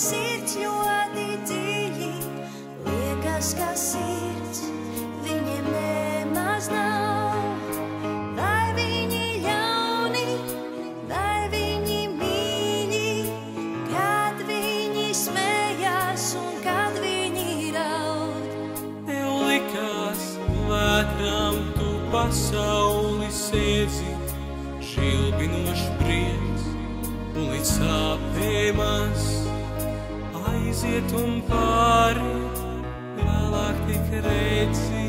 sirds ļoti dziļi, liekas, ka sirds viņiem nemaz nav. Vai viņi ļauni, vai viņi mīļi, kad viņi smējās un kad viņi raud. Tev likās vētram tu pasauli sēdzi, žilbinošs prieks un līdz sāpēmas aiziet un pāriet, vēlāk tik redzi,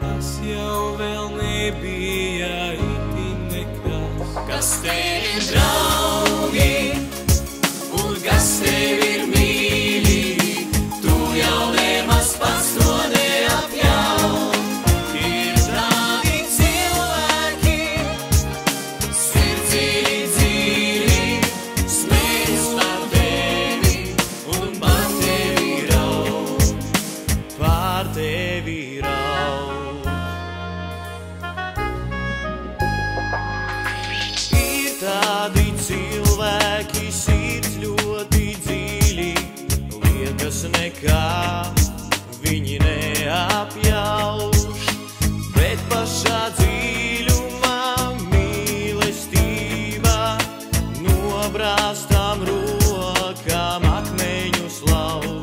tas jau vēl nebija itin nekas. Kas tev ir draugi un kas tev ir mīļi, tu jau nemaz pats to neapjauni. Ir tādi cilvēki, sirds dziļi, smējas par tevi un par tevi raud. Par tevi raud. Ir tādi cilvēki, sirds ļoti dziļi, liekas nekā viņi neapjauš, bet pašā dziļumā mīlestība nobrāstām rokām akmeņus lauž.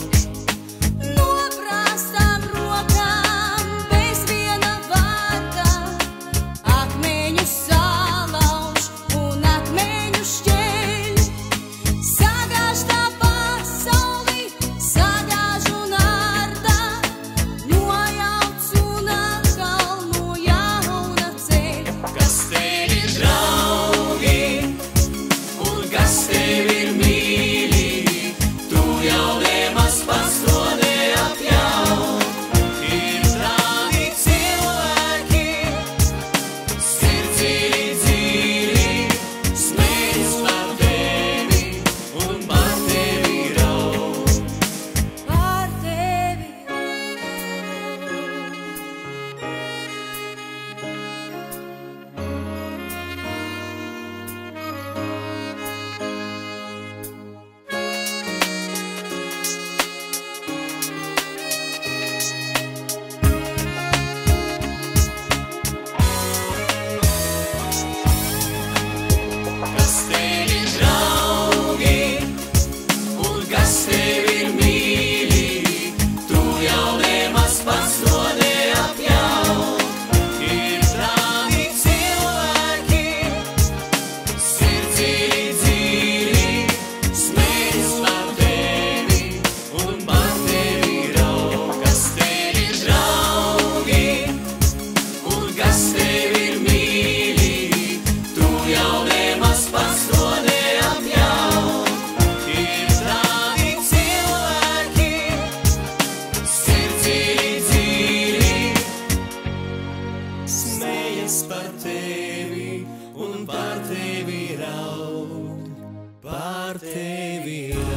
Nobrāstām rokām bez viena vārda, akmeņu salauž un akmeņu šķēļ. Sagāž tā pasauli, sagāž un ārda, nojauc un atkal no jauna ceļ. Kas tev ir draugi un kas tev ir mīļi, tu jau nemaz pats to neapjauni. Ir tādi cilvēki, sirds dziļi, smējas par tevi un par tevi raud. Par tevi Kas tev ir draugi un kas tev ir mīļi, tu jau nemaz pats to neapjauni. Ir tādi cilvēki, sirds dziļi, smējas par tevi un par tevi raud. Kas tev ir draugi un kas tev ir mīļi, tu jau nemaz pats to neapjauni. Ir tādi cilvēki, sirds dziļi, smējas par tevi un par tevi raud. Par tevi raud.